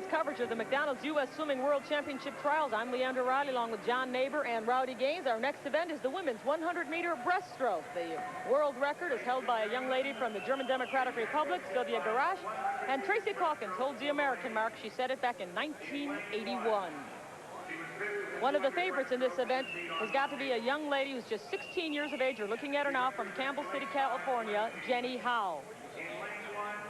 Women's coverage of the McDonald's U.S. Swimming World Championship Trials. I'm Leandra Riley along with John Neighbor and Rowdy Gaines. Our next event is the women's 100-meter breaststroke. The world record is held by a young lady from the German Democratic Republic, Sylvia Garash, and Tracy Calkins holds the American mark. She set it back in 1981. One of the favorites in this event has got to be a young lady who's just 16 years of age. You're looking at her now from Campbell City, California, Jenny Howe.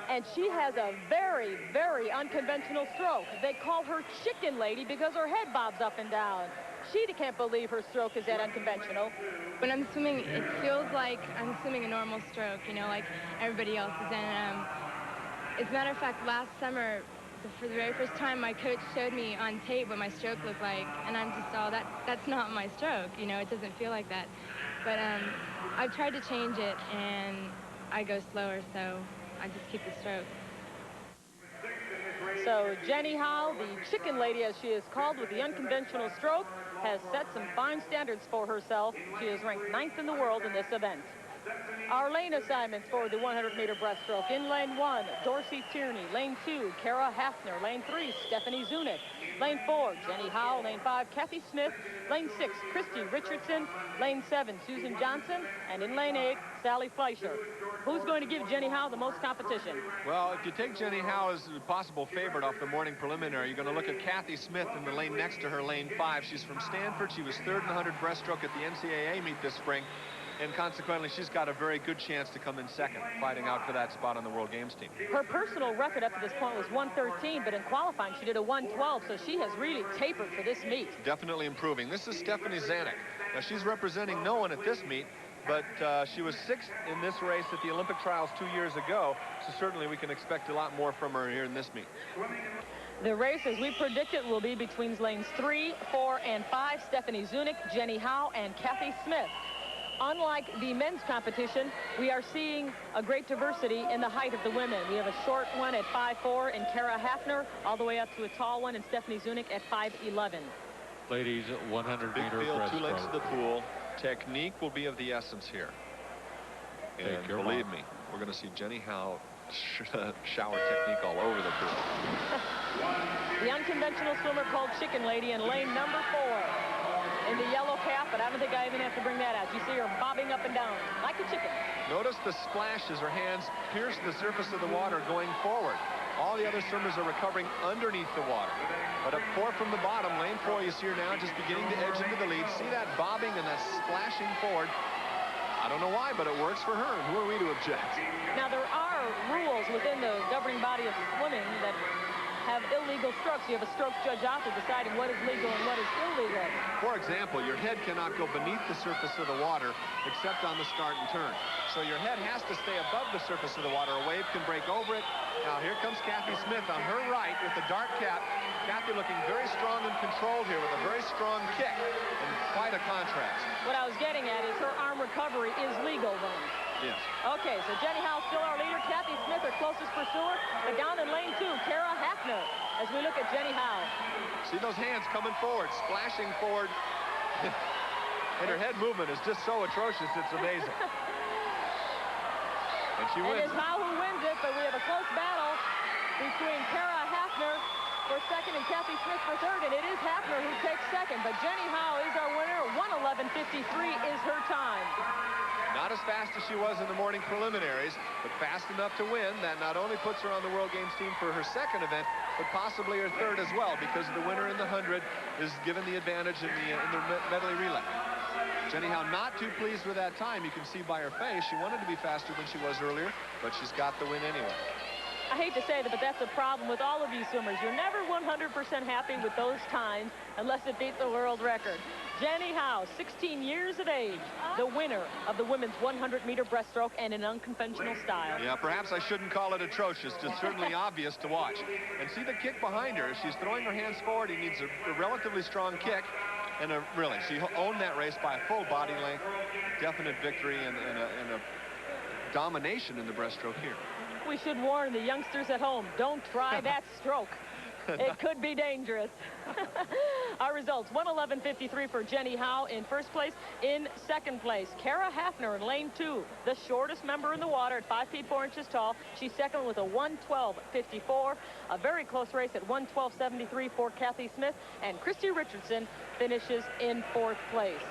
And she has a very, very unconventional stroke. They call her Chicken Lady because her head bobs up and down. She can't believe her stroke is that unconventional. When I'm swimming, it feels like I'm swimming a normal stroke, you know, like everybody else is. And as a matter of fact, last summer, for the very first time, my coach showed me on tape what my stroke looked like, and I'm just, oh, that's not my stroke, you know, it doesn't feel like that. But I've tried to change it, and I go slower, so I just keep the stroke. So Jenny Howe, the Chicken Lady as she is called with the unconventional stroke, has set some fine standards for herself. She is ranked 9th in the world in this event. Our lane assignments for the 100-meter breaststroke. In lane 1, Dorsey Tierney. Lane 2, Cara Hafner. Lane 3, Stephanie Zunick. Lane 4, Jenny Howe. Lane 5, Kathy Smith. Lane 6, Christy Richardson. Lane 7, Susan Johnson. And in lane 8, Sally Fleischer. Who's going to give Jenny Howe the most competition? Well, if you take Jenny Howe as a possible favorite off the morning preliminary, you're going to look at Kathy Smith in the lane next to her, lane 5. She's from Stanford. She was 3rd in the 100 breaststroke at the NCAA meet this spring. And consequently, she's got a very good chance to come in 2nd, fighting out for that spot on the World Games team. Her personal record up to this point was 1:13, but in qualifying, she did a 1:12, so she has really tapered for this meet. Definitely improving. This is Stephanie Zunick. Now, she's representing no one at this meet, but she was 6th in this race at the Olympic trials 2 years ago, so certainly we can expect a lot more from her here in this meet. The race, as we predicted, will be between lanes 3, 4, and 5. Stephanie Zunick, Jenny Howe, and Kathy Smith. Unlike the men's competition, we are seeing a great diversity in the height of the women. We have a short one at 5'4" in Cara Hafner, all the way up to a tall one in Stephanie Zunick at 5'11". Ladies, 100-meter breaststroke. 2 lengths of the pool. Technique will be of the essence here. And believe me, we're going to see Jenny Howe shower technique all over the pool. The unconventional swimmer called Chicken Lady in lane number 4. In the yellow cap, but I don't think I even have to bring that out. You see her bobbing up and down like a chicken. Notice the splash as her hands pierce the surface of the water going forward. All the other swimmers are recovering underneath the water. But up 4 from the bottom, lane 4 you see her now just beginning to edge into the lead. See that bobbing and that splashing forward. I don't know why, but it works for her, and who are we to object? Now, there are rules within the governing body of swimming that have illegal strokes. You have a stroke judge out there deciding what is legal and what is illegal. For example, your head cannot go beneath the surface of the water except on the start and turn. So your head has to stay above the surface of the water. A wave can break over it. Now here comes Kathy Smith on her right with the dark cap. Kathy looking very strong and controlled here with a very strong kick and quite a contrast. What I was getting at is her arm recovery is legal then. Yes. Okay, so Jenny Howe still our leader. Kathy Smith, her closest pursuer. But down in lane 2, Cara Hafner, as we look at Jenny Howe. See those hands coming forward, splashing forward. And her head movement is just so atrocious, it's amazing. And she wins. And it's Howe who wins it, but we have a close battle between Cara Hafner for 2nd and Kathy Smith for 3rd, and it is Hafner who takes 2nd. But Jenny Howe is our winner. 1:11.53 is her time. Not as fast as she was in the morning preliminaries, but fast enough to win. That not only puts her on the World Games team for her 2nd event, but possibly her 3rd as well, because the winner in the 100 is given the advantage in the medley relay. Jenny Howe not too pleased with that time. You can see by her face she wanted to be faster than she was earlier, but she's got the win anyway. I hate to say that, but that's a problem with all of you swimmers. You're never 100% happy with those times unless it beats the world record. Jenny Howe, 16 years of age, the winner of the women's 100-meter breaststroke and in unconventional style. Yeah, perhaps I shouldn't call it atrocious, just certainly obvious to watch. And see the kick behind her. She's throwing her hands forward. He needs a relatively strong kick. And really, she owned that race by a full body length. Definite victory and a domination in the breaststroke here. We should warn the youngsters at home, don't try that stroke. It could be dangerous. Our results, 1:11.53 for Jenny Howe in first place. In second place, Cara Hafner in lane 2, the shortest member in the water at 5 feet 4 inches tall. She's second with a 1:12.54. A very close race at 1:12.73 for Kathy Smith. And Christy Richardson finishes in 4th place.